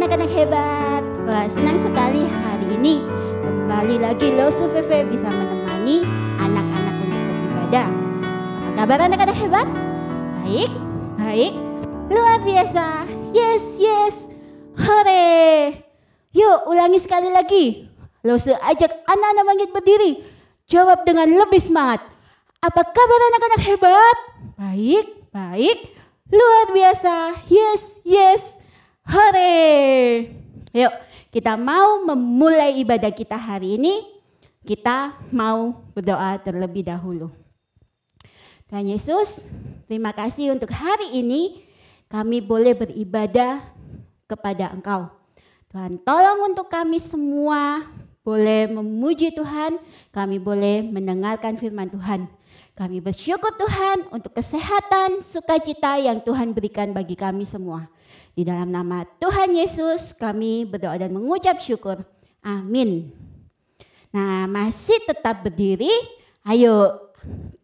anak-anak hebat. Wah, senang sekali hari ini kembali lagi Losu VV bisa menemani anak-anak untuk beribadah. Apa kabar anak-anak hebat? Baik, baik, luar biasa. Yes, yes, hore. Yuk ulangi sekali lagi. Losu ajak anak-anak bangkit berdiri. Jawab dengan lebih semangat. Apa kabar anak-anak hebat? Baik, baik, luar biasa. Yes, yes, hore. Yuk, kita mau memulai ibadah kita hari ini. Kita mau berdoa terlebih dahulu. Tuhan Yesus, terima kasih untuk hari ini kami boleh beribadah kepada Engkau. Tuhan, tolong untuk kami semua boleh memuji Tuhan, kami boleh mendengarkan firman Tuhan. Kami bersyukur Tuhan untuk kesehatan, sukacita yang Tuhan berikan bagi kami semua. Di dalam nama Tuhan Yesus kami berdoa dan mengucap syukur. Amin. Nah, masih tetap berdiri. Ayo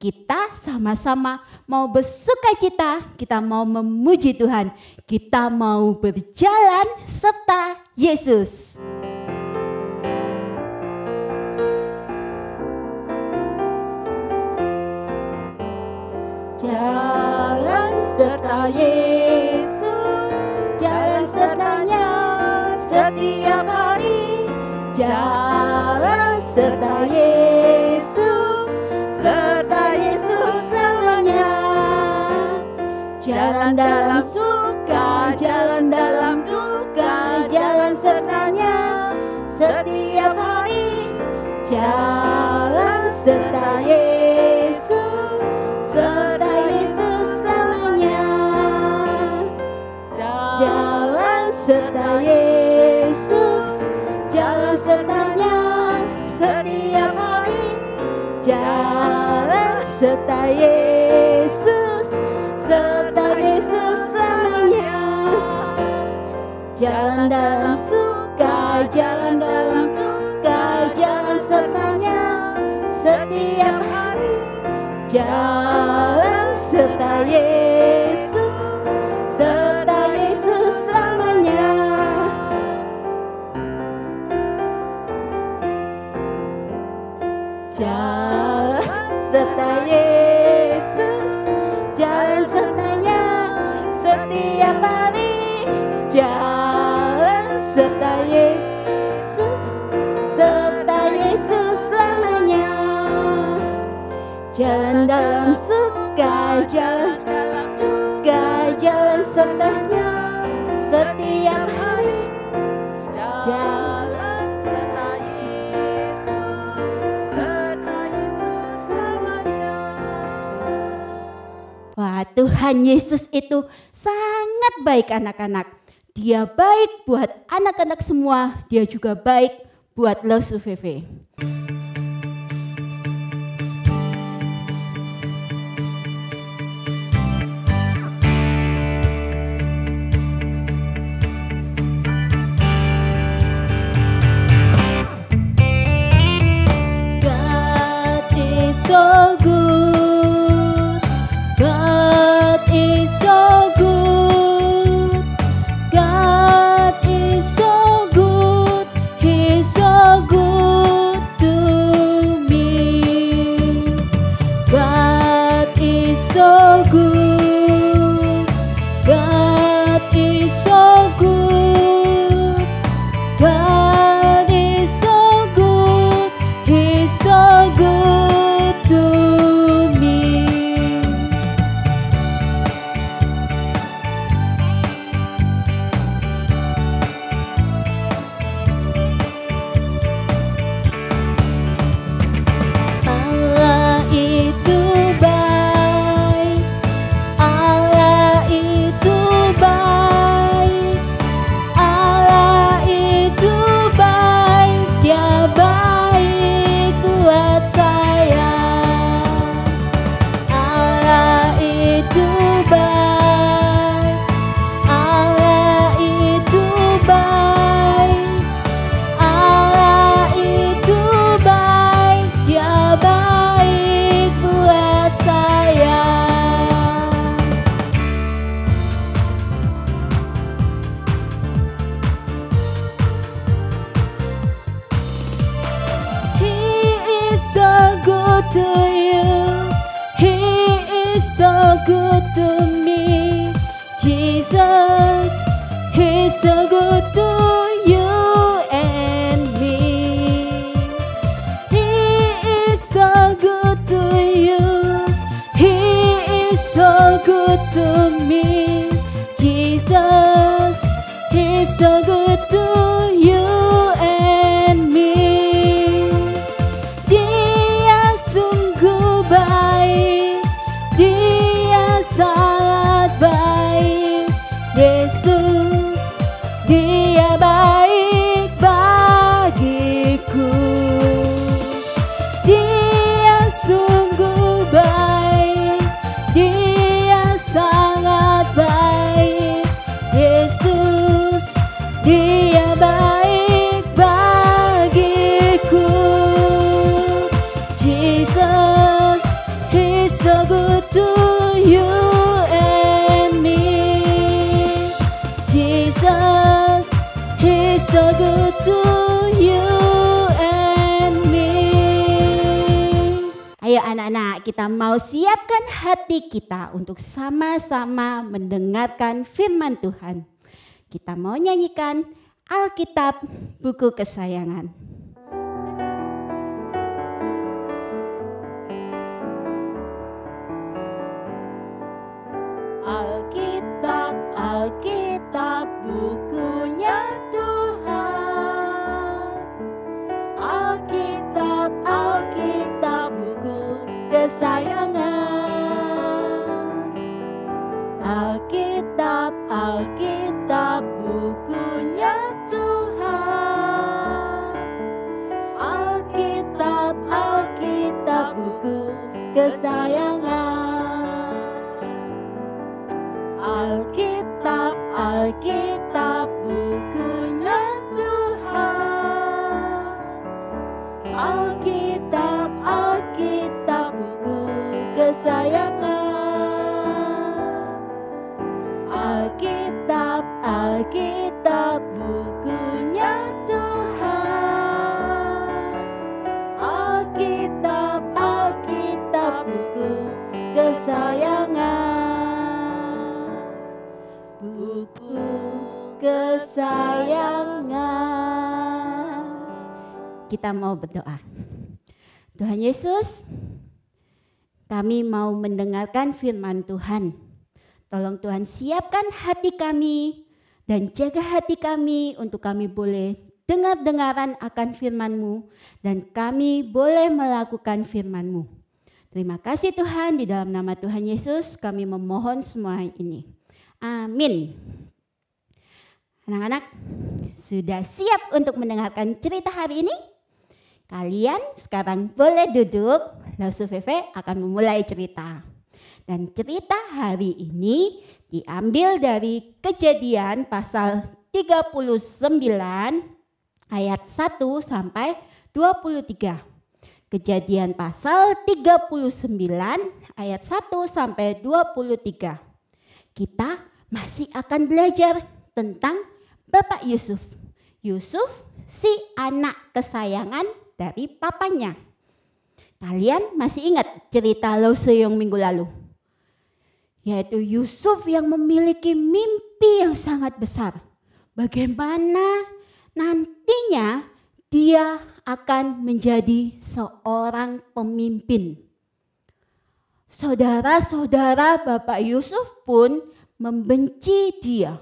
kita sama-sama mau bersukacita, kita mau memuji Tuhan. Kita mau berjalan serta Yesus. Jalan serta Yesus, jalan sertanya setiap hari. Jalan serta Yesus selamanya. Jalan dalam suka, jalan dalam duka, jalan sertanya setiap hari. Jalan serta Yesus, serta Yesus selamanya. Jalan serta Yesus, jalan sertanya setiap hari. Jalan serta Yesus, serta Yesus selamanya. Jalan dalam suka, jalan dalam duka, jalan sertanya setiap hari. Jalan serta Yesus, serta Yesus selamanya. Jalan serta Yesus, jalan sertanya setiap hari. Jalan serta Yesus, serta Yesus selamanya. Jalan dalam suka, jalan dalam duka, jalan sertanya setiap hari. Jalan serta Yesus, serta Yesus selamanya. Wah, Tuhan Yesus itu sangat baik anak-anak. Dia baik buat anak-anak semua, dia juga baik buat Losu VV. So good, God is so good, God is so good, He's so good to good to you. He is so good to me. Jesus, He's so good to you and me. He is so good to you. He is so good to me. Jesus, He's so good to you and me. Dia sungguh baik, Dia sangat baik. Yesus, Dia baik bagiku. Dia sungguh baik, Dia sangat baik. Yesus, Dia baik bagiku. Jesus, He's so good to you and me. Jesus, He's so good to you and me. Ayo anak-anak, kita mau siapkan hati kita untuk sama-sama mendengarkan firman Tuhan. Kita mau nyanyikan Alkitab, buku kesayangan. Alkitab, Alkitab, bukunya Tuhan. Alkitab, Alkitab, buku kesayangan. Alkitab, Alkitab, bukunya Tuhan. Alkitab, Alkitab, buku kesayangan. Alkitab, Alkitab, bukunya Tuhan. Alkitab, Alkitab, buku kesayangan. Alkitab, Alkitab, bukunya Tuhan. Alkitab, Alkitab, buku kesayangan. Buku kesayangan. Kita mau berdoa. Tuhan Yesus, kami mau mendengarkan firman Tuhan. Tolong Tuhan siapkan hati kami dan jaga hati kami untuk kami boleh dengar-dengaran akan firman-Mu dan kami boleh melakukan firman-Mu. Terima kasih Tuhan, di dalam nama Tuhan Yesus kami memohon semua ini. Amin. Anak-anak, sudah siap untuk mendengarkan cerita hari ini? Kalian sekarang boleh duduk, lalu Feve akan memulai cerita. Dan cerita hari ini diambil dari Kejadian pasal 39 ayat 1 sampai 23. Kejadian pasal 39 ayat 1 sampai 23. Kita masih akan belajar tentang Bapak Yusuf. Yusuf si anak kesayangan dari papanya. Kalian masih ingat cerita Loseong minggu lalu? Yaitu Yusuf yang memiliki mimpi yang sangat besar. Bagaimana nantinya dia akan menjadi seorang pemimpin. Saudara-saudara Bapak Yusuf pun membenci dia.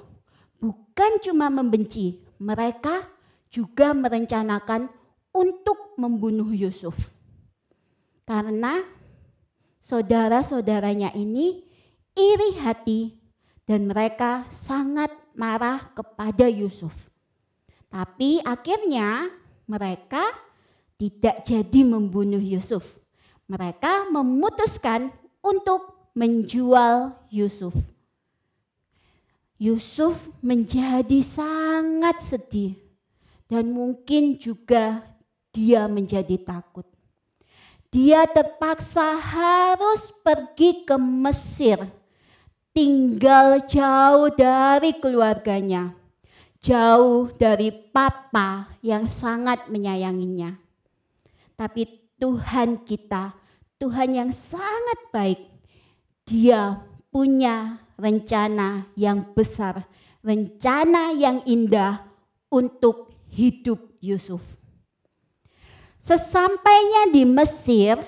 Bukan cuma membenci, mereka juga merencanakan untuk membunuh Yusuf. Karena saudara-saudaranya ini iri hati dan mereka sangat marah kepada Yusuf. Tapi akhirnya mereka tidak jadi membunuh Yusuf. Mereka memutuskan untuk menjual Yusuf. Yusuf menjadi sangat sedih dan mungkin juga dia menjadi takut. Dia terpaksa harus pergi ke Mesir, tinggal jauh dari keluarganya, jauh dari papa yang sangat menyayanginya. Tapi Tuhan kita Tuhan yang sangat baik. Dia punya rencana yang besar, rencana yang indah untuk hidup Yusuf. Sesampainya di Mesir,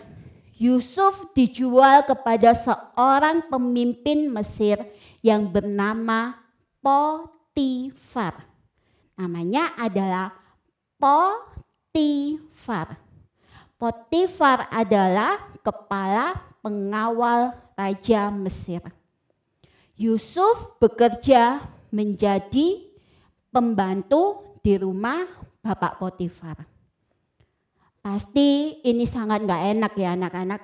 Yusuf dijual kepada seorang pemimpin Mesir yang bernama Potifar. Namanya adalah Potifar. Potifar adalah kepala pengawal Raja Mesir. Yusuf bekerja menjadi pembantu di rumah Bapak Potifar. Pasti ini sangat gak enak ya anak-anak.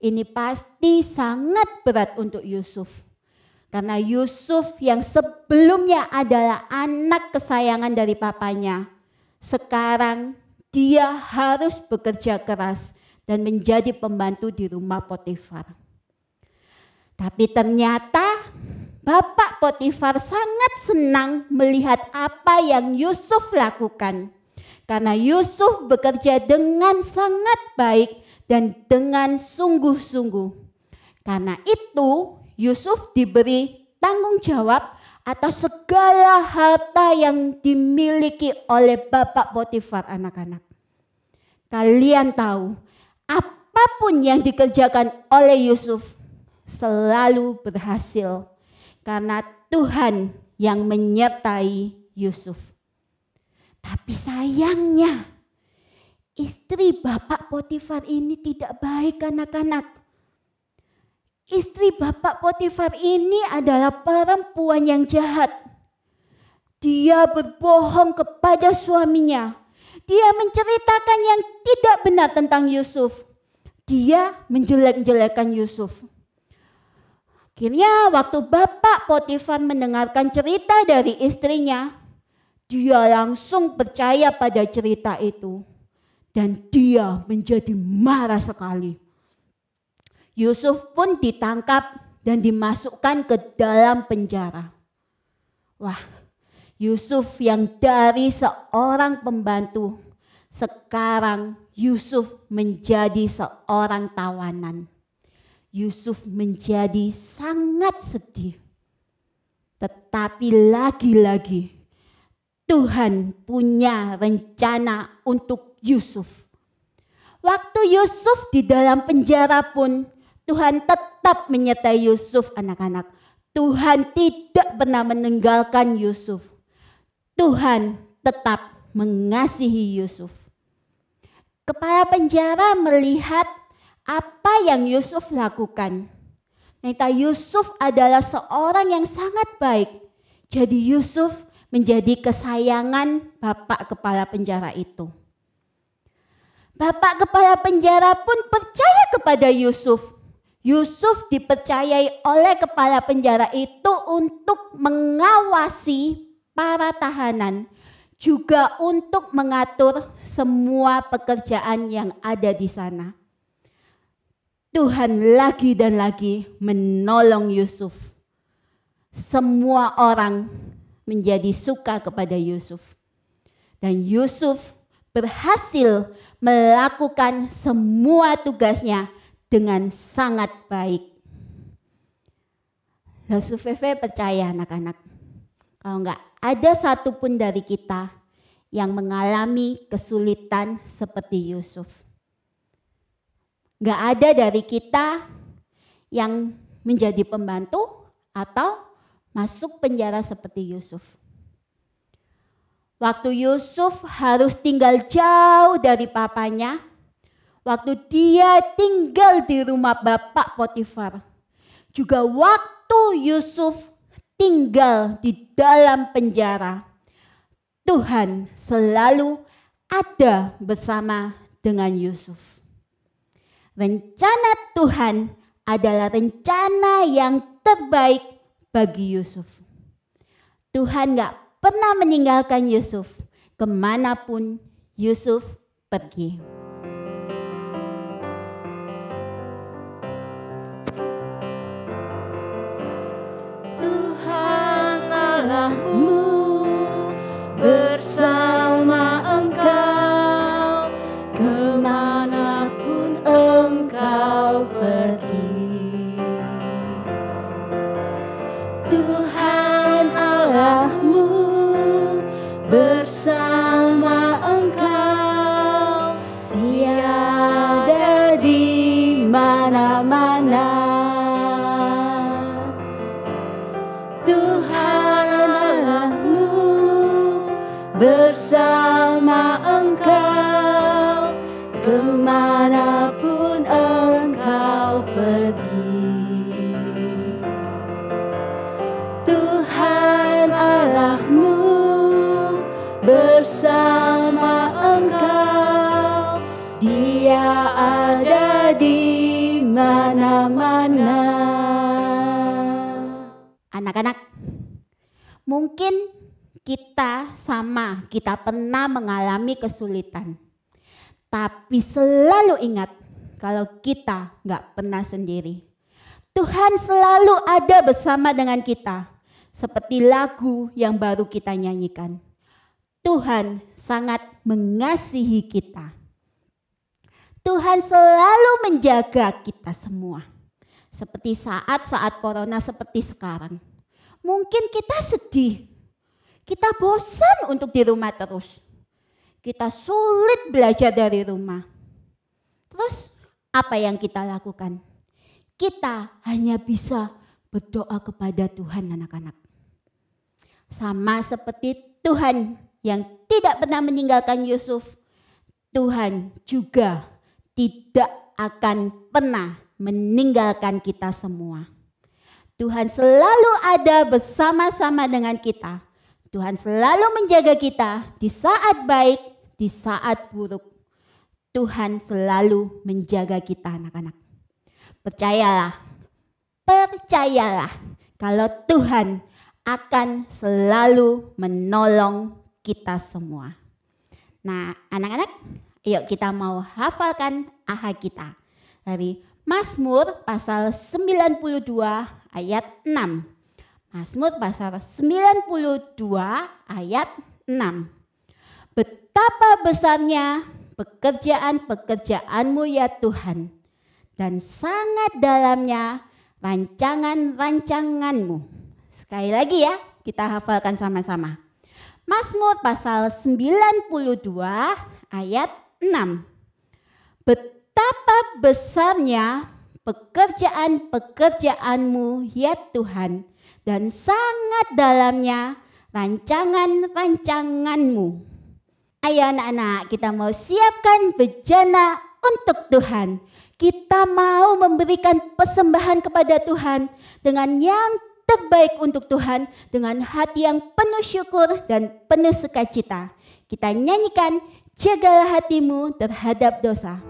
Ini pasti sangat berat untuk Yusuf. Karena Yusuf yang sebelumnya adalah anak kesayangan dari papanya. Sekarang dia harus bekerja keras dan menjadi pembantu di rumah Potifar. Tapi ternyata Bapak Potifar sangat senang melihat apa yang Yusuf lakukan. Karena Yusuf bekerja dengan sangat baik dan dengan sungguh-sungguh. Karena itu Yusuf diberi tanggung jawab atas segala harta yang dimiliki oleh Bapak Potifar, anak-anak. Kalian tahu, apapun yang dikerjakan oleh Yusuf selalu berhasil. Karena Tuhan yang menyertai Yusuf. Tapi sayangnya, istri Bapak Potifar ini tidak baik, anak-anak. Istri Bapak Potifar ini adalah perempuan yang jahat. Dia berbohong kepada suaminya. Dia menceritakan yang tidak benar tentang Yusuf. Dia menjelek-jelekan Yusuf. Akhirnya waktu Bapak Potifar mendengarkan cerita dari istrinya, dia langsung percaya pada cerita itu. Dan dia menjadi marah sekali. Yusuf pun ditangkap dan dimasukkan ke dalam penjara. Wah, Yusuf yang dari seorang pembantu, sekarang Yusuf menjadi seorang tawanan. Yusuf menjadi sangat sedih. Tetapi lagi-lagi Tuhan punya rencana untuk Yusuf. Waktu Yusuf di dalam penjara pun Tuhan tetap menyertai Yusuf, anak-anak. Tuhan tidak pernah meninggalkan Yusuf. Tuhan tetap mengasihi Yusuf. Kepala penjara melihat apa yang Yusuf lakukan. Ternyata Yusuf adalah seorang yang sangat baik. Jadi Yusuf menjadi kesayangan Bapak Kepala Penjara itu. Bapak Kepala Penjara pun percaya kepada Yusuf. Yusuf dipercayai oleh Kepala Penjara itu untuk mengawasi para tahanan, juga untuk mengatur semua pekerjaan yang ada di sana. Tuhan lagi dan lagi menolong Yusuf. Semua orang menjadi suka kepada Yusuf. Dan Yusuf berhasil melakukan semua tugasnya dengan sangat baik. Yusuf percaya anak-anak, kalau enggak ada satupun dari kita yang mengalami kesulitan seperti Yusuf. Enggak ada dari kita yang menjadi pembantu atau masuk penjara seperti Yusuf. Waktu Yusuf harus tinggal jauh dari papanya, waktu dia tinggal di rumah Bapak Potifar, juga waktu Yusuf tinggal di dalam penjara, Tuhan selalu ada bersama dengan Yusuf. Rencana Tuhan adalah rencana yang terbaik bagi Yusuf. Tuhan gak pernah meninggalkan Yusuf kemanapun Yusuf pergi. Tuhan Allahmu bersama engkau kemanapun engkau bersama Engkau kemanapun Engkau pergi. Tuhan Allahmu bersama Engkau, Dia ada di mana-mana. Anak-anak, mungkin kita pernah mengalami kesulitan. Tapi selalu ingat kalau kita gak pernah sendiri. Tuhan selalu ada bersama dengan kita. Seperti lagu yang baru kita nyanyikan. Tuhan sangat mengasihi kita. Tuhan selalu menjaga kita semua. Seperti saat-saat corona seperti sekarang. Mungkin kita sedih. Kita bosan untuk di rumah terus. Kita sulit belajar dari rumah. Terus apa yang kita lakukan? Kita hanya bisa berdoa kepada Tuhan, anak-anak. Sama seperti Tuhan yang tidak pernah meninggalkan Yusuf. Tuhan juga tidak akan pernah meninggalkan kita semua. Tuhan selalu ada bersama-sama dengan kita. Tuhan selalu menjaga kita di saat baik, di saat buruk. Tuhan selalu menjaga kita, anak-anak. Percayalah kalau Tuhan akan selalu menolong kita semua. Nah, anak-anak, yuk kita mau hafalkan AHA kita. Dari Mazmur pasal 92 ayat 6. Mazmur pasal 92 ayat 6. Betapa besarnya pekerjaan-pekerjaan-Mu ya Tuhan, dan sangat dalamnya rancangan-rancangan-Mu. Sekali lagi ya, kita hafalkan sama-sama. Mazmur pasal 92 ayat 6. Betapa besarnya pekerjaan-pekerjaan-Mu ya Tuhan, dan sangat dalamnya rancangan-rancangan-Mu. Ayo anak-anak, kita mau siapkan bejana untuk Tuhan. Kita mau memberikan persembahan kepada Tuhan dengan yang terbaik untuk Tuhan, dengan hati yang penuh syukur dan penuh sukacita. Kita nyanyikan Jagalah Hatimu Terhadap Dosa.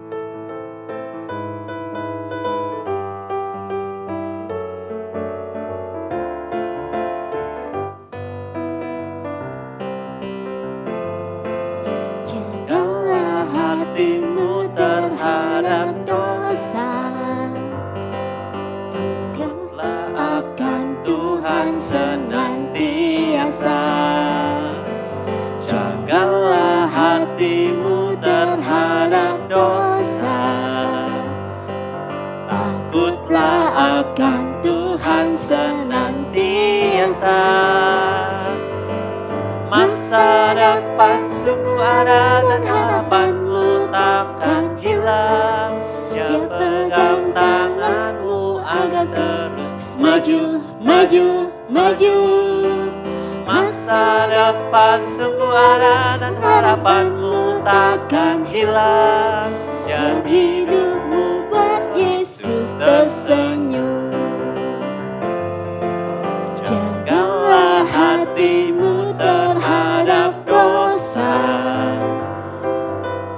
Jagalah hatimu terhadap dosa. Takutlah akan Tuhan senantiasa. Masa depan sungguh ada dan harapanmu takkan hilang. Dia pegang tanganmu agar terus maju, maju, maju. Masa depan sungguh ada dan harapanmu takkan hilang. Biar hidupmu buat Yesus tersenyum. Jagalah hatimu terhadap dosa.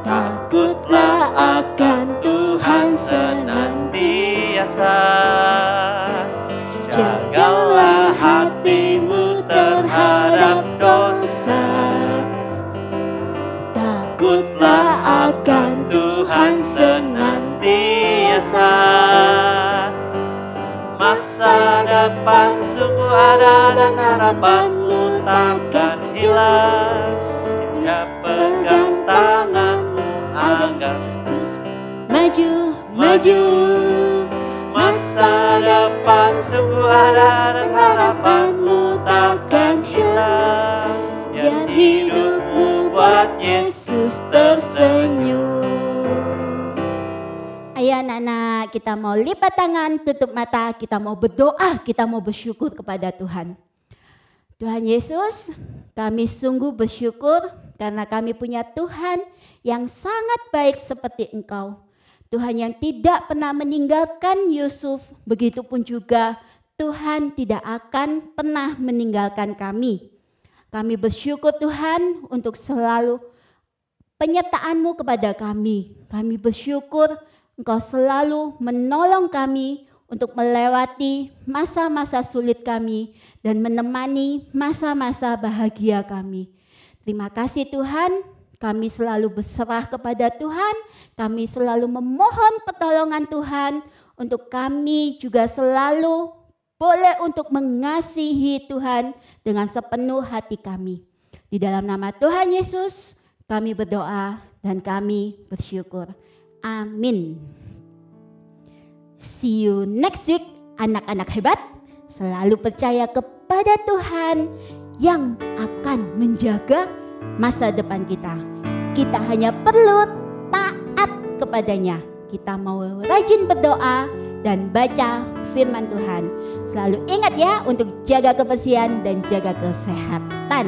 Takutlah akan Tuhan senantiasa. Jagalah hatimu terhadap dosa. Takutlah akan Tuhan senantiasa. Masa depan sungguh ada dan harapanmu takkan hilang. Dia pegang tanganmu agar terus maju, maju. Masa depan sungguh ada dan harapanmu takkan hilang. Biar hidupmu buat Yesus tersenyum. Ayo anak-anak, kita mau lipat tangan, tutup mata, kita mau berdoa, kita mau bersyukur kepada Tuhan. Tuhan Yesus, kami sungguh bersyukur karena kami punya Tuhan yang sangat baik seperti Engkau. Tuhan yang tidak pernah meninggalkan Yusuf, begitupun juga Tuhan tidak akan pernah meninggalkan kami. Kami bersyukur Tuhan untuk selalu penyertaan-Mu kepada kami. Kami bersyukur Engkau selalu menolong kami untuk melewati masa-masa sulit kami dan menemani masa-masa bahagia kami. Terima kasih Tuhan, kami selalu berserah kepada Tuhan, kami selalu memohon pertolongan Tuhan untuk kami juga selalu boleh untuk mengasihi Tuhan dengan sepenuh hati kami. Di dalam nama Tuhan Yesus kami berdoa dan kami bersyukur. Amin. See you next week, anak-anak hebat. Selalu percaya kepada Tuhan yang akan menjaga masa depan kita. Kita hanya perlu taat kepadanya. Kita mau rajin berdoa dan baca firman Tuhan. Selalu ingat ya untuk jaga kebersihan dan jaga kesehatan.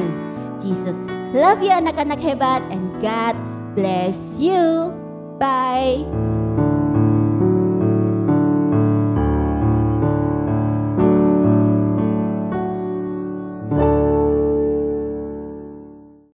Jesus love you anak-anak hebat and God bless you. Bye.